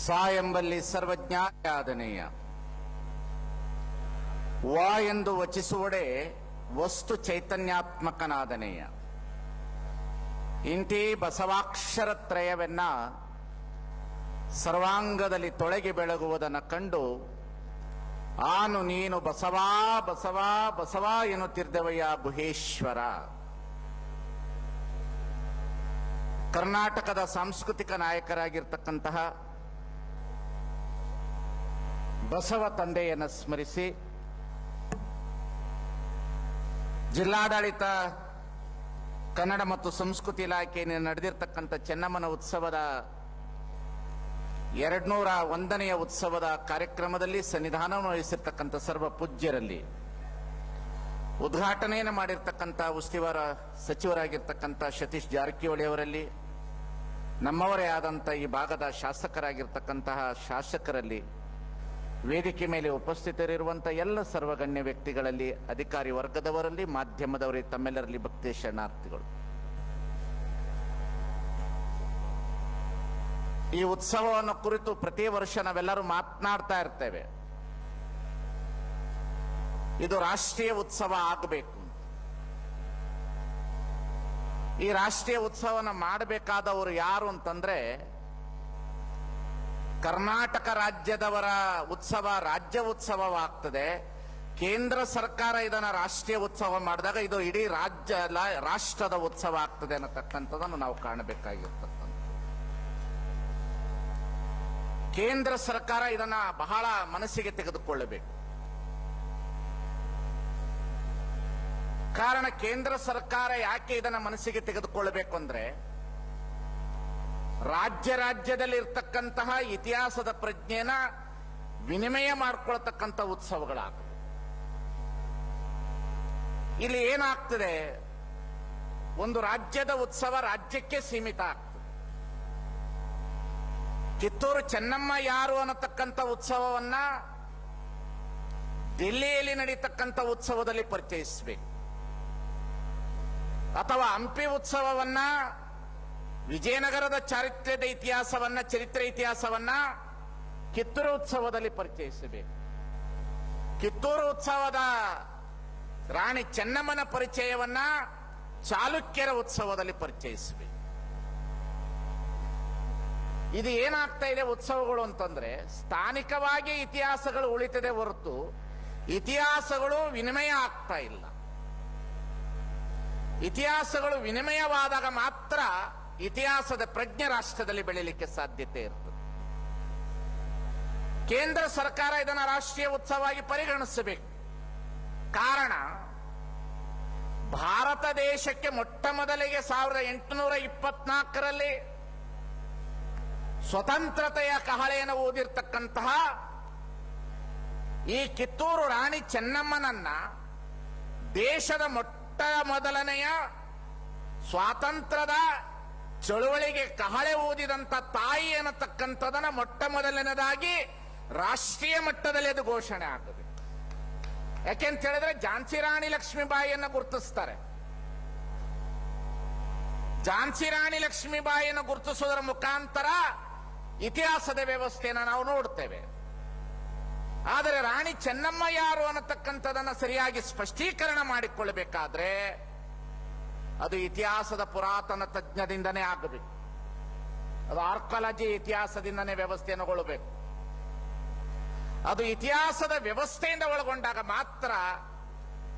ಸ ಎಂಬಲ್ಲಿ ಸರ್ವಜ್ಞಾದನೆಯ ವ ಎಂದು ವಚಿಸುವಡೆ ವಸ್ತು ಚೈತನ್ಯಾತ್ಮಕನಾದನೆಯ ಇಂತಿ ಬಸವಾಕ್ಷರತ್ರಯವೆನ್ನ ಸರ್ವಾಂಗದಲ್ಲಿ ತೊಳಗಿ ಬೆಳಗುವುದನ್ನು ಕಂಡು ಆನು ನೀನು ಬಸವಾ ಬಸವಾ ಬಸವಾ ಎನ್ನುತ್ತಿರ್ದವಯ್ಯ ಗುಹೇಶ್ವರ. ಕರ್ನಾಟಕದ ಸಾಂಸ್ಕೃತಿಕ ನಾಯಕರಾಗಿರ್ತಕ್ಕಂತಹ ಬಸವ ತಂದೆಯನ್ನು ಸ್ಮರಿಸಿ ಜಿಲ್ಲಾಡಳಿತ ಕನ್ನಡ ಮತ್ತು ಸಂಸ್ಕೃತಿ ಇಲಾಖೆಯಲ್ಲಿ ನಡೆದಿರ್ತಕ್ಕಂಥ ಚೆನ್ನಮ್ಮನ ಉತ್ಸವದ 201ನೇ ಉತ್ಸವದ ಕಾರ್ಯಕ್ರಮದಲ್ಲಿ ಸನ್ನಿಧಾನವನ್ನು ವಹಿಸಿರ್ತಕ್ಕಂಥ ಸರ್ವ ಪೂಜ್ಯರಲ್ಲಿ ಉದ್ಘಾಟನೆಯನ್ನು ಮಾಡಿರ್ತಕ್ಕಂಥ ಉಸ್ತುವಾರಿ ಸಚಿವರಾಗಿರ್ತಕ್ಕಂಥ ಸತೀಶ್ ಜಾರಕಿಹೊಳಿ ಅವರಲ್ಲಿ, ನಮ್ಮವರೇ ಆದಂಥ ಈ ಭಾಗದ ಶಾಸಕರಾಗಿರ್ತಕ್ಕಂತಹ ಶಾಸಕರಲ್ಲಿ, ವೇದಿಕೆ ಮೇಲೆ ಉಪಸ್ಥಿತರಿರುವಂಥ ಎಲ್ಲ ಸರ್ವಗಣ್ಯ ವ್ಯಕ್ತಿಗಳಲ್ಲಿ, ಅಧಿಕಾರಿ ವರ್ಗದವರಲ್ಲಿ, ಮಾಧ್ಯಮದವರಲ್ಲಿ, ತಮ್ಮೆಲ್ಲರಲ್ಲಿ ಭಕ್ತಿ ಶರಣಾರ್ಥಿಗಳು. ಈ ಉತ್ಸವವನ್ನು ಕುರಿತು ಪ್ರತಿ ವರ್ಷ ನಾವೆಲ್ಲರೂ ಮಾತನಾಡ್ತಾ ಇರ್ತೇವೆ. ಇದು ರಾಷ್ಟ್ರೀಯ ಉತ್ಸವ ಆಗಬೇಕು. ಈ ರಾಷ್ಟ್ರೀಯ ಉತ್ಸವನ ಮಾಡಬೇಕಾದವರು ಯಾರು ಅಂತಂದ್ರೆ, ಕರ್ನಾಟಕ ರಾಜ್ಯದವರ ಉತ್ಸವ ರಾಜ್ಯ ಉತ್ಸವವಾಗ್ತದೆ. ಕೇಂದ್ರ ಸರ್ಕಾರ ಇದನ್ನ ರಾಷ್ಟ್ರೀಯ ಉತ್ಸವ ಮಾಡಿದಾಗ ಇದು ಇಡೀ ರಾಷ್ಟ್ರದ ಉತ್ಸವ ಆಗ್ತದೆ ಅನ್ನತಕ್ಕಂಥದ್ದನ್ನು ನಾವು ಕಾಣಬೇಕಾಗಿರ್ತಕ್ಕಂಥ. ಕೇಂದ್ರ ಸರ್ಕಾರ ಇದನ್ನ ಬಹಳ ಮನಸ್ಸಿಗೆ ತೆಗೆದುಕೊಳ್ಳಬೇಕು. ಕಾರಣ, ಕೇಂದ್ರ ಸರ್ಕಾರ ಯಾಕೆ ಇದನ್ನ ಮನಸ್ಸಿಗೆ ತೆಗೆದುಕೊಳ್ಳಬೇಕು ಅಂದ್ರೆ, ರಾಜ್ಯದಲ್ಲಿ ಇರ್ತಕ್ಕಂತಹ ಇತಿಹಾಸದ ಪ್ರಜ್ಞೆನ ವಿನಿಮಯ ಮಾಡಿಕೊಳ್ತಕ್ಕಂಥ ಉತ್ಸವಗಳಾಗ. ಇಲ್ಲಿ ಏನಾಗ್ತದೆ, ಒಂದು ರಾಜ್ಯದ ಉತ್ಸವ ರಾಜ್ಯಕ್ಕೆ ಸೀಮಿತ ಆಗ್ತದೆ. ಕಿತ್ತೂರು ಚೆನ್ನಮ್ಮ ಯಾರು ಅನ್ನತಕ್ಕಂಥ ಉತ್ಸವವನ್ನ ದಿಲ್ಲಿಯಲ್ಲಿ ನಡೀತಕ್ಕಂಥ ಉತ್ಸವದಲ್ಲಿ ಪರಿಚಯಿಸಬೇಕು, ಅಥವಾ ಹಂಪಿ ಉತ್ಸವವನ್ನ, ವಿಜಯನಗರದ ಚರಿತ್ರೆ ಇತಿಹಾಸವನ್ನ ಕಿತ್ತೂರು ಉತ್ಸವದಲ್ಲಿ ಪರಿಚಯಿಸಬೇಕು. ಕಿತ್ತೂರು ಉತ್ಸವದ ರಾಣಿ ಚೆನ್ನಮ್ಮನ ಪರಿಚಯವನ್ನ ಚಾಲುಕ್ಯರ ಉತ್ಸವದಲ್ಲಿ ಪರಿಚಯಿಸಬೇಕು. ಇದು ಏನಾಗ್ತಾ ಇದೆ ಉತ್ಸವಗಳು ಅಂತಂದ್ರೆ, ಸ್ಥಾನಿಕವಾಗಿ ಇತಿಹಾಸಗಳು ಉಳಿತದೆ ಹೊರತು ಇತಿಹಾಸಗಳು ವಿನಿಮಯ ಆಗ್ತಾ ಇಲ್ಲ. ಇತಿಹಾಸಗಳು ವಿನಿಮಯವಾದಾಗ ಮಾತ್ರ ಇತಿಹಾಸದ ಪ್ರಜ್ಞೆ ರಾಷ್ಟ್ರದಲ್ಲಿ ಬೆಳೀಲಿಕ್ಕೆ ಸಾಧ್ಯತೆ ಇರ್ತದೆ. ಕೇಂದ್ರ ಸರ್ಕಾರ ಇದನ್ನು ರಾಷ್ಟ್ರೀಯ ಉತ್ಸವವಾಗಿ ಪರಿಗಣಿಸಬೇಕು. ಕಾರಣ, ಭಾರತ ದೇಶಕ್ಕೆ ಮೊಟ್ಟ ಮೊದಲಿಗೆ 1824ರಲ್ಲಿ ಸ್ವತಂತ್ರತೆಯ ಕಹಳೆಯನ್ನು ಓದಿರ್ತಕ್ಕಂತಹ ಈ ಕಿತ್ತೂರು ರಾಣಿ ಚೆನ್ನಮ್ಮನನ್ನ ದೇಶದ ಮೊಟ್ಟ ಮೊದಲನೆಯ ಸ್ವಾತಂತ್ರ್ಯದ ಚಳುವಳಿಗೆ ಕಹಳೆ ಊದಿದಂತ ತಾಯಿ ಅನ್ನತಕ್ಕಂಥದನ್ನ ಮೊಟ್ಟ ಮೊದಲನೇದಾಗಿ ರಾಷ್ಟ್ರೀಯ ಮಟ್ಟದಲ್ಲಿ ಅದು ಘೋಷಣೆ ಆಗುತ್ತದೆ. ಯಾಕೆಂತ ಹೇಳಿದ್ರೆ, ಝಾನ್ಸಿ ರಾಣಿ ಲಕ್ಷ್ಮೀಬಾಯಿಯನ್ನು ಗುರುತಿಸ್ತಾರೆ. ಝಾನ್ಸಿ ರಾಣಿ ಲಕ್ಷ್ಮೀಬಾಯಿಯನ್ನು ಗುರುತಿಸುವುದರ ಮುಖಾಂತರ ಇತಿಹಾಸದ ವ್ಯವಸ್ಥೆಯನ್ನು ನಾವು ನೋಡ್ತೇವೆ. ಆದರೆ ರಾಣಿ ಚೆನ್ನಮ್ಮ ಯಾರು ಅನ್ನತಕ್ಕಂಥದನ್ನ ಸರಿಯಾಗಿ ಸ್ಪಷ್ಟೀಕರಣ ಮಾಡಿಕೊಳ್ಳಬೇಕಾದ್ರೆ ಅದು ಇತಿಹಾಸದ ಪುರಾತನ ತಜ್ಞದಿಂದನೇ ಆಗಬೇಕು. ಅದು ಆರ್ಕಾಲಜಿ ಇತಿಹಾಸದಿಂದನೇ ವ್ಯವಸ್ಥೆಯನ್ನು ಒಳಬೇಕು. ಅದು ಇತಿಹಾಸದ ವ್ಯವಸ್ಥೆಯಿಂದ ಒಳಗೊಂಡಾಗ ಮಾತ್ರ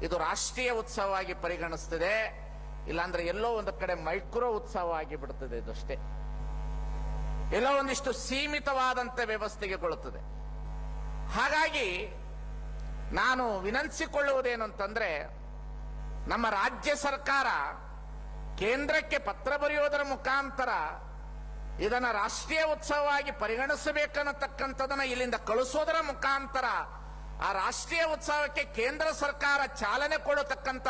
ಇದು ರಾಷ್ಟ್ರೀಯ ಉತ್ಸವವಾಗಿ ಪರಿಗಣಿಸ್ತದೆ. ಇಲ್ಲಾಂದ್ರೆ ಎಲ್ಲೋ ಒಂದು ಕಡೆ ಮೈಕ್ರೋ ಉತ್ಸವ ಆಗಿ ಬಿಡುತ್ತದೆ. ಇದಷ್ಟೇ ಎಲ್ಲೋ ಒಂದಿಷ್ಟು ಸೀಮಿತವಾದಂತ ವ್ಯವಸ್ಥೆಗೆ ಗೊಳ್ಳುತ್ತದೆ. ಹಾಗಾಗಿ ನಾನು ವಿನಂತಿಸಿಕೊಳ್ಳುವುದೇನು ಅಂತಂದ್ರೆ, ನಮ್ಮ ರಾಜ್ಯ ಸರ್ಕಾರ ಕೇಂದ್ರಕ್ಕೆ ಪತ್ರ ಬರೆಯುವುದರ ಮುಖಾಂತರ ಇದನ್ನ ರಾಷ್ಟ್ರೀಯ ಉತ್ಸವವಾಗಿ ಪರಿಗಣಿಸಬೇಕನ್ನತಕ್ಕಂಥದನ್ನ ಇಲ್ಲಿಂದ ಕಳಿಸೋದರ ಮುಖಾಂತರ ಆ ರಾಷ್ಟ್ರೀಯ ಉತ್ಸವಕ್ಕೆ ಕೇಂದ್ರ ಸರ್ಕಾರ ಚಾಲನೆ ಕೊಡತಕ್ಕಂಥ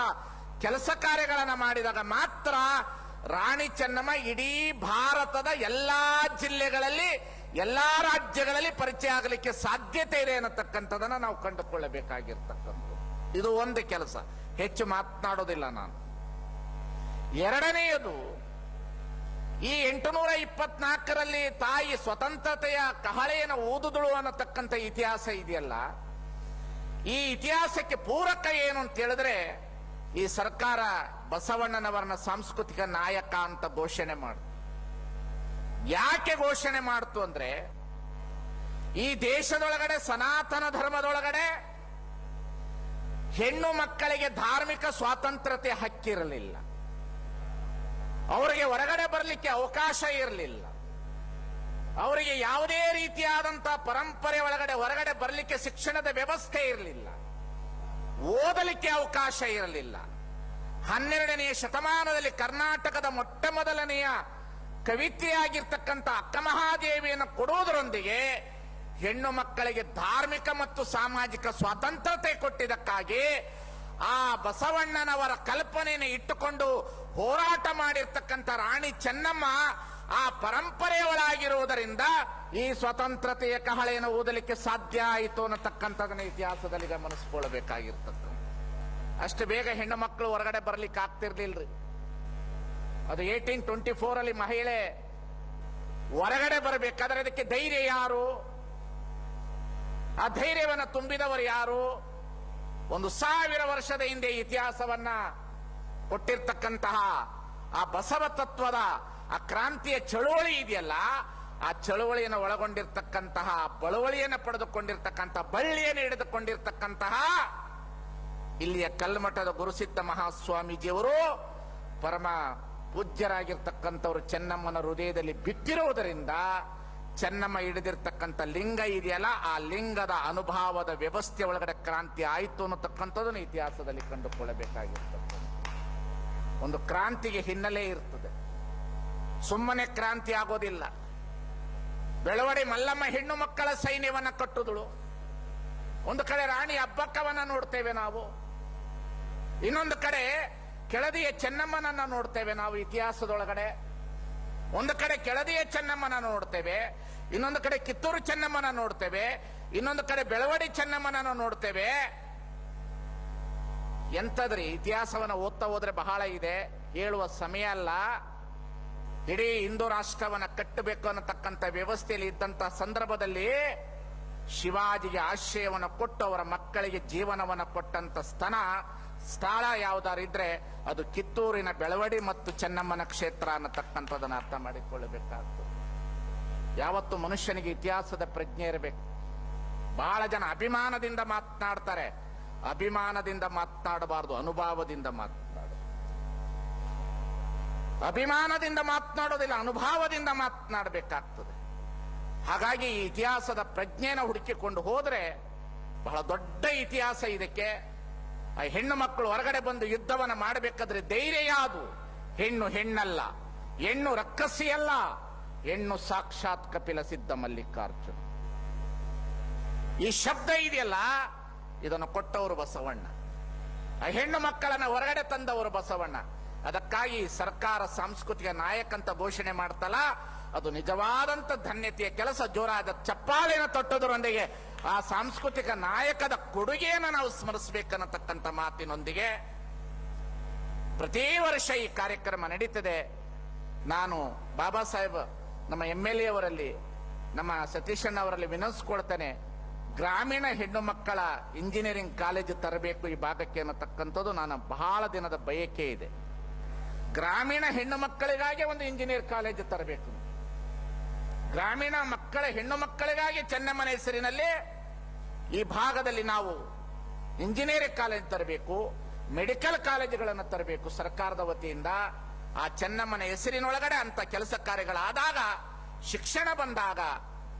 ಕೆಲಸ ಕಾರ್ಯಗಳನ್ನು ಮಾಡಿದಾಗ ಮಾತ್ರ ರಾಣಿ ಚೆನ್ನಮ್ಮ ಇಡೀ ಭಾರತದ ಎಲ್ಲಾ ಜಿಲ್ಲೆಗಳಲ್ಲಿ, ಎಲ್ಲಾ ರಾಜ್ಯಗಳಲ್ಲಿ ಪರಿಚಯ ಆಗಲಿಕ್ಕೆ ಸಾಧ್ಯತೆ ಇದೆ ಅನ್ನತಕ್ಕಂಥದನ್ನ ನಾವು ಕಂಡುಕೊಳ್ಳಬೇಕಾಗಿರ್ತಕ್ಕಂಥದ್ದು. ಇದು ಒಂದು ಕೆಲಸ, ಹೆಚ್ಚು ಮಾತನಾಡೋದಿಲ್ಲ ನಾನು. ಎರಡನೆಯದು, ಈ 824ರಲ್ಲಿ ತಾಯಿ ಸ್ವತಂತ್ರತೆಯ ಕಹಳೆಯನ್ನು ಊದುದಳು ಅನ್ನತಕ್ಕಂಥ ಇತಿಹಾಸ ಇದೆಯಲ್ಲ, ಈ ಇತಿಹಾಸಕ್ಕೆ ಪೂರಕ ಏನು ಅಂತ ಹೇಳಿದ್ರೆ ಈ ಸರ್ಕಾರ ಬಸವಣ್ಣನವರನ್ನ ಸಾಂಸ್ಕೃತಿಕ ನಾಯಕ ಅಂತ ಘೋಷಣೆ ಮಾಡ್ತು. ಯಾಕೆ ಘೋಷಣೆ ಮಾಡ್ತು ಅಂದ್ರೆ, ಈ ದೇಶದೊಳಗಡೆ ಸನಾತನ ಧರ್ಮದೊಳಗಡೆ ಹೆಣ್ಣು ಮಕ್ಕಳಿಗೆ ಧಾರ್ಮಿಕ ಸ್ವಾತಂತ್ರ್ಯತೆ ಹಕ್ಕಿರಲಿಲ್ಲ. ಅವರಿಗೆ ಹೊರಗಡೆ ಬರಲಿಕ್ಕೆ ಅವಕಾಶ ಇರಲಿಲ್ಲ. ಅವರಿಗೆ ಯಾವುದೇ ರೀತಿಯಾದಂತಹ ಪರಂಪರೆ ಒಳಗಡೆ ಹೊರಗಡೆ ಬರಲಿಕ್ಕೆ ಶಿಕ್ಷಣದ ವ್ಯವಸ್ಥೆ ಇರಲಿಲ್ಲ. ಓದಲಿಕ್ಕೆ ಅವಕಾಶ ಇರಲಿಲ್ಲ. 12ನೇ ಶತಮಾನದಲ್ಲಿ ಕರ್ನಾಟಕದ ಮೊಟ್ಟ ಮೊದಲನೆಯ ಕವಿತ್ರಿಯಾಗಿರ್ತಕ್ಕಂಥ ಅಕ್ಕಮಹಾದೇವಿಯನ್ನು ಕೊಡುವುದರೊಂದಿಗೆ ಹೆಣ್ಣು ಮಕ್ಕಳಿಗೆ ಧಾರ್ಮಿಕ ಮತ್ತು ಸಾಮಾಜಿಕ ಸ್ವಾತಂತ್ರ್ಯತೆ ಕೊಟ್ಟಿದ್ದಕ್ಕಾಗಿ ಆ ಬಸವಣ್ಣನವರ ಕಲ್ಪನೆಯನ್ನು ಇಟ್ಟುಕೊಂಡು ಹೋರಾಟ ಮಾಡಿರ್ತಕ್ಕಂಥ ರಾಣಿ ಚೆನ್ನಮ್ಮ ಆ ಪರಂಪರೆಯೊಳಗಿರುವುದರಿಂದ ಈ ಸ್ವತಂತ್ರತೆಯ ಕಹಳೆಯನ್ನು ಓದಲಿಕ್ಕೆ ಸಾಧ್ಯ ಆಯಿತು ಅನ್ನತಕ್ಕಂಥದನ್ನ ಇತಿಹಾಸದಲ್ಲಿ ಗಮನಿಸಿಕೊಳ್ಳಬೇಕಾಗಿರ್ತಕ್ಕ. ಅಷ್ಟು ಬೇಗ ಹೆಣ್ಣು ಮಕ್ಕಳು ಹೊರಗಡೆ ಬರ್ಲಿಕ್ಕೆ ಆಗ್ತಿರ್ಲಿಲ್ರಿ. ಅದು 1824 ಮಹಿಳೆ ಹೊರಗಡೆ ಬರಬೇಕಾದ್ರೆ ಅದಕ್ಕೆ ಧೈರ್ಯ ಯಾರು? ಆ ಧೈರ್ಯವನ್ನು ತುಂಬಿದವರು ಯಾರು? 1000 ವರ್ಷದ ಹಿಂದೆ ಇತಿಹಾಸವನ್ನ ಕೊಟ್ಟಿರ್ತಕ್ಕಂತಹ ಆ ಬಸವ ತತ್ವದ ಆ ಕ್ರಾಂತಿಯ ಚಳುವಳಿ ಇದೆಯಲ್ಲ, ಆ ಚಳುವಳಿಯನ್ನು ಒಳಗೊಂಡಿರ್ತಕ್ಕಂತಹ ಬಳುವಳಿಯನ್ನು ಪಡೆದುಕೊಂಡಿರ್ತಕ್ಕಂಥ ಬಳ್ಳಿಯನ್ನು ಹಿಡಿದುಕೊಂಡಿರ್ತಕ್ಕಂತಹ ಇಲ್ಲಿಯ ಕಲ್ಮಠದ ಗುರುಸಿದ್ಧ ಮಹಾಸ್ವಾಮೀಜಿಯವರು ಪರಮ ಪೂಜ್ಯರಾಗಿರ್ತಕ್ಕಂಥವರು ಚೆನ್ನಮ್ಮನ ಹೃದಯದಲ್ಲಿ ಬಿತ್ತಿರುವುದರಿಂದ ಚೆನ್ನಮ್ಮ ಹಿಡಿದಿರ್ತಕ್ಕಂಥ ಲಿಂಗ ಇದೆಯಲ್ಲ, ಆ ಲಿಂಗದ ಅನುಭವದ ವ್ಯವಸ್ಥೆ ಒಳಗಡೆ ಕ್ರಾಂತಿ ಆಯಿತು ಅನ್ನತಕ್ಕಂಥದ್ದನ್ನು ಇತಿಹಾಸದಲ್ಲಿ ಕಂಡುಕೊಳ್ಳಬೇಕಾಗಿರ್ತದೆ. ಒಂದು ಕ್ರಾಂತಿಗೆ ಹಿನ್ನೆಲೆ ಇರ್ತದೆ, ಸುಮ್ಮನೆ ಕ್ರಾಂತಿ ಆಗೋದಿಲ್ಲ. ಬೆಳವಡಿ ಮಲ್ಲಮ್ಮ ಹೆಣ್ಣು ಮಕ್ಕಳ ಸೈನ್ಯವನ್ನ ಕಟ್ಟುದಳು. ಒಂದು ಕಡೆ ರಾಣಿ ಅಬ್ಬಕ್ಕವನ್ನ ನೋಡ್ತೇವೆ ನಾವು, ಇನ್ನೊಂದು ಕಡೆ ಕೆಳದಿಯ ಚೆನ್ನಮ್ಮನನ್ನ ನೋಡ್ತೇವೆ ನಾವು ಇತಿಹಾಸದೊಳಗಡೆ. ಒಂದು ಕಡೆ ಕೆಳದಿಯ ಚೆನ್ನಮ್ಮನ ನೋಡ್ತೇವೆ, ಇನ್ನೊಂದು ಕಡೆ ಕಿತ್ತೂರು ಚೆನ್ನಮ್ಮನ ನೋಡ್ತೇವೆ, ಇನ್ನೊಂದು ಕಡೆ ಬೆಳವಡಿ ಚೆನ್ನಮ್ಮನ ನೋಡ್ತೇವೆ. ಎಂತದ್ರಿ ಇತಿಹಾಸವನ್ನ ಓದ್ತಾ ಹೋದ್ರೆ ಬಹಳ ಇದೆ, ಹೇಳುವ ಸಮಯ ಅಲ್ಲ. ಇಡೀ ಹಿಂದೂ ರಾಷ್ಟ್ರವನ್ನ ಕಟ್ಟಬೇಕು ಅನ್ನತಕ್ಕಂಥ ವ್ಯವಸ್ಥೆಯಲ್ಲಿ ಇದ್ದಂತಹ ಸಂದರ್ಭದಲ್ಲಿ ಶಿವಾಜಿಗೆ ಆಶ್ರಯವನ್ನು ಕೊಟ್ಟು ಅವರ ಮಕ್ಕಳಿಗೆ ಜೀವನವನ್ನು ಕೊಟ್ಟಂತ ಸ್ಥಳ ಯಾವ್ದಾರಿದ್ರೆ ಅದು ಕಿತ್ತೂರಿನ ಬೆಳವಡಿ ಮತ್ತು ಚೆನ್ನಮ್ಮನ ಕ್ಷೇತ್ರ ಅನ್ನತಕ್ಕಂಥದನ್ನ ಅರ್ಥ ಮಾಡಿಕೊಳ್ಳಬೇಕಾಗ್ತದೆ. ಯಾವತ್ತು ಮನುಷ್ಯನಿಗೆ ಇತಿಹಾಸದ ಪ್ರಜ್ಞೆ ಇರಬೇಕು. ಬಹಳ ಜನ ಅಭಿಮಾನದಿಂದ ಮಾತನಾಡ್ತಾರೆ, ಅಭಿಮಾನದಿಂದ ಮಾತನಾಡಬಾರದು, ಅನುಭವದಿಂದ ಮಾತನಾಡು. ಅಭಿಮಾನದಿಂದ ಮಾತನಾಡೋದಿಲ್ಲ, ಅನುಭವದಿಂದ ಮಾತನಾಡಬೇಕಾಗ್ತದೆ. ಹಾಗಾಗಿ ಈ ಇತಿಹಾಸದ ಪ್ರಜ್ಞೆನ ಹುಡುಕಿಕೊಂಡು ಹೋದ್ರೆ ಬಹಳ ದೊಡ್ಡ ಇತಿಹಾಸ ಇದಕ್ಕೆ. ಆ ಹೆಣ್ಣು ಮಕ್ಕಳು ಹೊರಗಡೆ ಬಂದು ಯುದ್ಧವನ್ನ ಮಾಡಬೇಕಾದ್ರೆ ಧೈರ್ಯ ಯಾವುದು? ಹೆಣ್ಣು ಹೆಣ್ಣಲ್ಲ, ಹೆಣ್ಣು ರಕ್ಕಸಿಯಲ್ಲ, ಹೆಣ್ಣು ಸಾಕ್ಷಾತ್ ಕಪಿಲ ಸಿದ್ಧ ಮಲ್ಲಿಕಾರ್ಜುನ. ಈ ಶಬ್ದ ಇದೆಯಲ್ಲ, ಇದನ್ನು ಕೊಟ್ಟವರು ಬಸವಣ್ಣ. ಆ ಹೆಣ್ಣು ಮಕ್ಕಳನ್ನ ಹೊರಗಡೆ ತಂದವರು ಬಸವಣ್ಣ. ಅದಕ್ಕಾಗಿ ಸರ್ಕಾರ ಸಾಂಸ್ಕೃತಿಕ ನಾಯಕ ಅಂತ ಘೋಷಣೆ ಮಾಡ್ತಲ್ಲ, ಅದು ನಿಜವಾದಂತ ಧನ್ಯತೆಯ ಕೆಲಸ. ಜೋರಾದ ಚಪ್ಪಾಳೆನ ತೊಟ್ಟದರೊಂದಿಗೆ ಆ ಸಾಂಸ್ಕೃತಿಕ ನಾಯಕದ ಕೊಡುಗೆಯನ್ನು ನಾವು ಸ್ಮರಿಸಬೇಕನ್ನತಕ್ಕಂಥ ಮಾತಿನೊಂದಿಗೆ ಪ್ರತಿ ವರ್ಷ ಈ ಕಾರ್ಯಕ್ರಮ ನಡೀತದೆ. ನಾನು ಬಾಬಾ ಸಾಹೇಬ್ ನಮ್ಮ MLA ಅವರಲ್ಲಿ, ನಮ್ಮ ಸತೀಶಣ್ಣವರಲ್ಲಿ ವಿನಂತಿಸ್ಕೊಳ್ತೇನೆ, ಗ್ರಾಮೀಣ ಹೆಣ್ಣು ಮಕ್ಕಳ ಇಂಜಿನಿಯರಿಂಗ್ ಕಾಲೇಜು ತರಬೇಕು ಈ ಭಾಗಕ್ಕೆ ಅನ್ನತಕ್ಕಂಥದ್ದು ನನ್ನ ಬಹಳ ದಿನದ ಬಯಕೆ ಇದೆ. ಗ್ರಾಮೀಣ ಹೆಣ್ಣು ಮಕ್ಕಳಿಗಾಗಿ ಒಂದು ಇಂಜಿನಿಯರ್ ಕಾಲೇಜು ತರಬೇಕು. ಗ್ರಾಮೀಣ ಹೆಣ್ಣು ಮಕ್ಕಳಿಗಾಗಿ ಚೆನ್ನಮ್ಮನ ಹೆಸರಿನಲ್ಲಿ ಈ ಭಾಗದಲ್ಲಿ ನಾವು ಇಂಜಿನಿಯರಿಂಗ್ ಕಾಲೇಜ್ ತರಬೇಕು, ಮೆಡಿಕಲ್ ಕಾಲೇಜುಗಳನ್ನು ತರಬೇಕು ಸರ್ಕಾರದ ವತಿಯಿಂದ. ಆ ಚೆನ್ನಮ್ಮನ ಹೆಸರಿನೊಳಗಡೆ ಅಂತ ಕೆಲಸ ಕಾರ್ಯಗಳಾದಾಗ, ಶಿಕ್ಷಣ ಬಂದಾಗ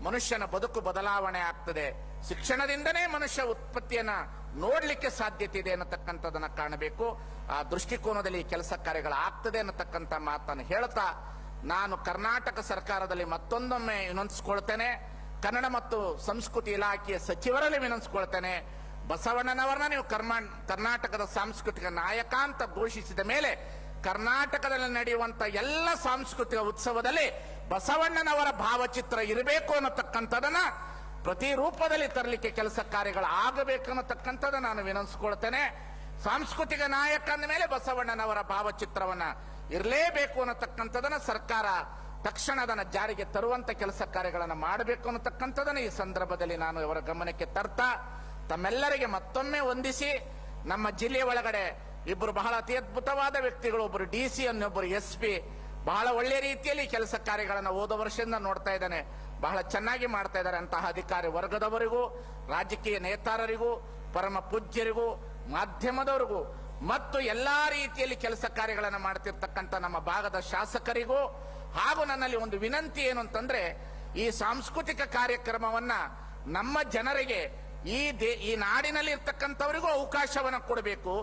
ಮನುಷ್ಯನ ಬದುಕು ಬದಲಾವಣೆ ಆಗ್ತದೆ. ಶಿಕ್ಷಣದಿಂದನೇ ಮನುಷ್ಯ ಉತ್ಪತ್ತಿಯನ್ನ ನೋಡ್ಲಿಕ್ಕೆ ಸಾಧ್ಯತೆ ಇದೆ ಅನ್ನತಕ್ಕಂಥದನ್ನ ಕಾಣಬೇಕು. ಆ ದೃಷ್ಟಿಕೋನದಲ್ಲಿ ಕೆಲಸ ಕಾರ್ಯಗಳಾಗ್ತದೆ ಅನ್ನತಕ್ಕಂಥ ಮಾತನ್ನು ಹೇಳ್ತಾ ನಾನು ಕರ್ನಾಟಕ ಸರ್ಕಾರದಲ್ಲಿ ಮತ್ತೊಂದೊಮ್ಮೆ ವಿನಂತಿಸ್ಕೊಳ್ತೇನೆ, ಕನ್ನಡ ಮತ್ತು ಸಂಸ್ಕೃತಿ ಇಲಾಖೆಯ ಸಚಿವರಲ್ಲಿ ವಿನಂತಿಸ್ಕೊಳ್ತೇನೆ, ಬಸವಣ್ಣನವರನ್ನ ನೀವು ಕರ್ನಾಟಕದ ಸಾಂಸ್ಕೃತಿಕ ನಾಯಕ ಅಂತ ಘೋಷಿಸಿದ ಮೇಲೆ ಕರ್ನಾಟಕದಲ್ಲಿ ನಡೆಯುವಂತ ಎಲ್ಲ ಸಾಂಸ್ಕೃತಿಕ ಉತ್ಸವದಲ್ಲಿ ಬಸವಣ್ಣನವರ ಭಾವಚಿತ್ರ ಇರಬೇಕು ಅನ್ನತಕ್ಕಂಥದನ್ನ ಪ್ರತಿ ರೂಪದಲ್ಲಿ ತರಲಿಕ್ಕೆ ಕೆಲಸ ಕಾರ್ಯಗಳು ಆಗಬೇಕು ಅನ್ನತಕ್ಕಂಥದ್ದು ನಾನು ವಿನಂತಿಸ್ಕೊಳ್ತೇನೆ. ಸಾಂಸ್ಕೃತಿಕ ನಾಯಕ ಅಂದ ಮೇಲೆ ಬಸವಣ್ಣನವರ ಭಾವಚಿತ್ರವನ್ನ ಇರಲೇಬೇಕು ಅನ್ನತಕ್ಕಂಥದನ್ನ ಸರ್ಕಾರ ತಕ್ಷಣ ಅದನ್ನು ಜಾರಿಗೆ ತರುವಂತ ಕೆಲಸ ಕಾರ್ಯಗಳನ್ನು ಮಾಡಬೇಕು ಅನ್ನತಕ್ಕಂಥದನ್ನ ಈ ಸಂದರ್ಭದಲ್ಲಿ ನಾನು ಅವರ ಗಮನಕ್ಕೆ ತರ್ತಾ ತಮ್ಮೆಲ್ಲರಿಗೆ ಮತ್ತೊಮ್ಮೆ ವಂದಿಸಿ, ನಮ್ಮ ಜಿಲ್ಲೆಯ ಒಳಗಡೆ ಇಬ್ಬರು ಬಹಳ ಅತಿ ಅದ್ಭುತವಾದ ವ್ಯಕ್ತಿಗಳು, ಒಬ್ಬರು DC ಒಬ್ಬರು SP, ಬಹಳ ಒಳ್ಳೆ ರೀತಿಯಲ್ಲಿ ಕೆಲಸ ಕಾರ್ಯಗಳನ್ನು ಹೋದ ವರ್ಷದಿಂದ ನೋಡ್ತಾ ಇದ್ದಾನೆ, ಬಹಳ ಚೆನ್ನಾಗಿ ಮಾಡ್ತಾ ಇದ್ದಾರೆ. ಅಂತಹ ಅಧಿಕಾರಿ ವರ್ಗದವರಿಗೂ, ರಾಜಕೀಯ ನೇತಾರರಿಗೂ, ಪರಮ ಪೂಜ್ಯರಿಗೂ, ಮಾಧ್ಯಮದವರಿಗೂ ಮತ್ತು ಎಲ್ಲಾ ರೀತಿಯಲ್ಲಿ ಕೆಲಸ ಕಾರ್ಯಗಳನ್ನು ಮಾಡ್ತಿರ್ತಕ್ಕಂಥ ನಮ್ಮ ಭಾಗದ ಶಾಸಕರಿಗೂ ಹಾಗೂ ನನ್ನಲ್ಲಿ ಒಂದು ವಿನಂತಿ ಏನು ಅಂತಂದ್ರೆ, ಈ ಸಾಂಸ್ಕೃತಿಕ ಕಾರ್ಯಕ್ರಮವನ್ನ ನಮ್ಮ ಜನರಿಗೆ ಈ ನಾಡಿನಲ್ಲಿ ಇರ್ತಕ್ಕಂಥವರಿಗೂ ಅವಕಾಶವನ್ನು ಕೊಡಬೇಕು.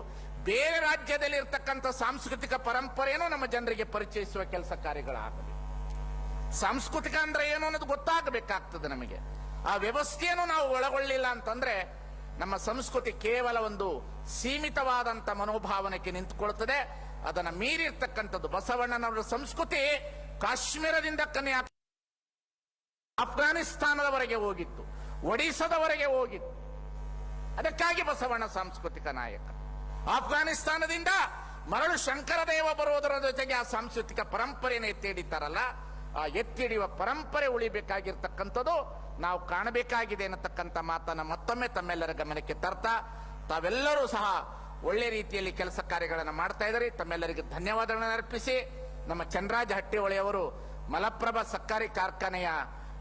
ಬೇರೆ ರಾಜ್ಯದಲ್ಲಿ ಇರ್ತಕ್ಕಂಥ ಸಾಂಸ್ಕೃತಿಕ ಪರಂಪರೆಯನ್ನು ನಮ್ಮ ಜನರಿಗೆ ಪರಿಚಯಿಸುವ ಕೆಲಸ ಕಾರ್ಯಗಳಾಗಬೇಕು. ಸಾಂಸ್ಕೃತಿಕ ಅಂದ್ರೆ ಏನು ಅನ್ನೋದು ಗೊತ್ತಾಗಬೇಕಾಗ್ತದೆ ನಮಗೆ. ಆ ವ್ಯವಸ್ಥೆಯನ್ನು ನಾವು ಒಳಗೊಳ್ಳಿಲ್ಲ ಅಂತಂದ್ರೆ ನಮ್ಮ ಸಂಸ್ಕೃತಿ ಕೇವಲ ಒಂದು ಸೀಮಿತವಾದಂತ ಮನೋಭಾವನೆಗೆ ನಿಂತುಕೊಳ್ತದೆ. ಅದನ್ನ ಮೀರಿರ್ತಕ್ಕಂಥದ್ದು ಬಸವಣ್ಣನವರ ಸಂಸ್ಕೃತಿ ಕಾಶ್ಮೀರದಿಂದ ಅಫ್ಘಾನಿಸ್ತಾನದವರೆಗೆ ಹೋಗಿತ್ತು, ಒಡಿಶಾದವರೆಗೆ ಹೋಗಿತ್ತು. ಅದಕ್ಕಾಗಿ ಬಸವಣ್ಣ ಸಾಂಸ್ಕೃತಿಕ ನಾಯಕ. ಅಫ್ಘಾನಿಸ್ತಾನದಿಂದ ಮರಳು ಶಂಕರದೇವ ಬರುವುದರ ಜೊತೆಗೆ ಆ ಸಾಂಸ್ಕೃತಿಕ ಪರಂಪರೆಯನ್ನು ಎತ್ತಿ ಹಿಡಿತಾರಲ್ಲ, ಆ ಎತ್ತಿ ಹಿಡಿಯುವ ಪರಂಪರೆ ಉಳಿಬೇಕಾಗಿರ್ತಕ್ಕಂಥದ್ದು ನಾವು ಕಾಣಬೇಕಾಗಿದೆ ಅನ್ನತಕ್ಕಂಥ ಮಾತನ್ನ ಮತ್ತೊಮ್ಮೆ ತಮ್ಮೆಲ್ಲರ ಗಮನಕ್ಕೆ ತರ್ತಾ, ತಾವೆಲ್ಲರೂ ಸಹ ಒಳ್ಳೆ ರೀತಿಯಲ್ಲಿ ಕೆಲಸ ಕಾರ್ಯಗಳನ್ನು ಮಾಡ್ತಾ ಇದ್ದಾರೆ. ತಮ್ಮೆಲ್ಲರಿಗೆ ಧನ್ಯವಾದಗಳನ್ನು ಅರ್ಪಿಸಿ, ನಮ್ಮ ಚಂದ್ರರಾಜ ಹಟ್ಟಿಹೊಳೆಯವರು ಮಲಪ್ರಭಾ ಸಕ್ಕರೆ ಕಾರ್ಖಾನೆಯ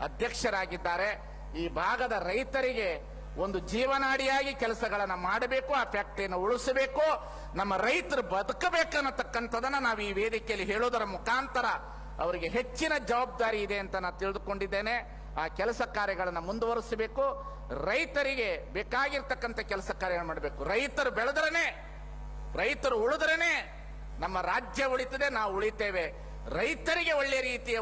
ಅಧ್ಯಕ್ಷರಾಗಿದ್ದಾರೆ. ಈ ಭಾಗದ ರೈತರಿಗೆ ಒಂದು ಜೀವನಾಡಿಯಾಗಿ ಕೆಲಸಗಳನ್ನು ಮಾಡಬೇಕು, ಆ ಫ್ಯಾಕ್ಟರಿಯನ್ನು ಉಳಿಸಬೇಕು, ನಮ್ಮ ರೈತರು ಬದುಕಬೇಕನ್ನತಕ್ಕಂಥದನ್ನ ನಾವು ಈ ವೇದಿಕೆಯಲ್ಲಿ ಹೇಳೋದರ ಮುಖಾಂತರ ಅವರಿಗೆ ಹೆಚ್ಚಿನ ಜವಾಬ್ದಾರಿ ಇದೆ ಅಂತ ನಾನು ತಿಳಿದುಕೊಂಡಿದ್ದೇನೆ. ಆ ಕೆಲಸ ಕಾರ್ಯಗಳನ್ನು ಮುಂದುವರಿಸಬೇಕು, ರೈತರಿಗೆ ಬೇಕಾಗಿರ್ತಕ್ಕಂಥ ಕೆಲಸ ಕಾರ್ಯ ಮಾಡಬೇಕು. ರೈತರು ಬೆಳೆದ್ರೇನೆ, ರೈತರು ಉಳಿದ್ರೇನೆ ನಮ್ಮ ರಾಜ್ಯ ಉಳಿತದೆ, ನಾವು ಉಳಿತೇವೆ. ರೈತರಿಗೆ ಒಳ್ಳೆ ರೀತಿಯ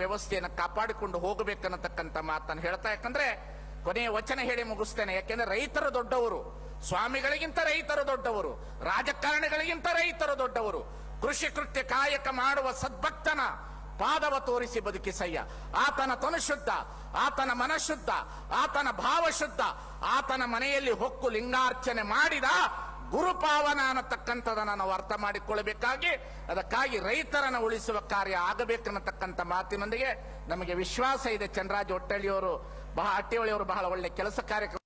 ವ್ಯವಸ್ಥೆಯನ್ನು ಕಾಪಾಡಿಕೊಂಡು ಹೋಗಬೇಕನ್ನತಕ್ಕಂಥ ಮಾತನ್ನು ಹೇಳ್ತಾ, ಯಾಕಂದ್ರೆ ಕೊನೆಯ ವಚನ ಹೇಳಿ ಮುಗಿಸ್ತೇನೆ. ಯಾಕೆಂದ್ರೆ ರೈತರು ದೊಡ್ಡವರು, ಸ್ವಾಮಿಗಳಿಗಿಂತ ರೈತರು ದೊಡ್ಡವರು, ರಾಜಕಾರಣಿಗಳಿಗಿಂತ ರೈತರು ದೊಡ್ಡವರು. ಕೃಷಿ ಕೃತ್ಯ ಕಾಯಕ ಮಾಡುವ ಸದ್ಭಕ್ತನ ಪಾದವ ತೋರಿಸಿ ಬದುಕಿಸಯ್ಯ. ಆತನ ತನು ಶುದ್ಧ, ಆತನ ಮನಶುದ್ಧ, ಆತನ ಭಾವ ಶುದ್ಧ, ಆತನ ಮನೆಯಲ್ಲಿ ಹೊಕ್ಕು ಲಿಂಗಾರ್ಚನೆ ಮಾಡಿದ ಗುರುಪಾವನ ಅನ್ನತಕ್ಕಂಥದನ್ನ ನಾವು ಅರ್ಥ ಮಾಡಿಕೊಳ್ಳಬೇಕಾಗಿ, ಅದಕ್ಕಾಗಿ ರೈತರನ್ನು ಉಳಿಸುವ ಕಾರ್ಯ ಆಗಬೇಕನ್ನತಕ್ಕಂಥ ಮಾತಿನೊಂದಿಗೆ ನಮಗೆ ವಿಶ್ವಾಸ ಇದೆ. ಚಂದ್ರರಾಜ ಹಟ್ಟಿಹೊಳೆಯವರು ಬಹಳ ಒಳ್ಳೆ ಕೆಲಸ ಕಾರ್ಯಕ್ರಮ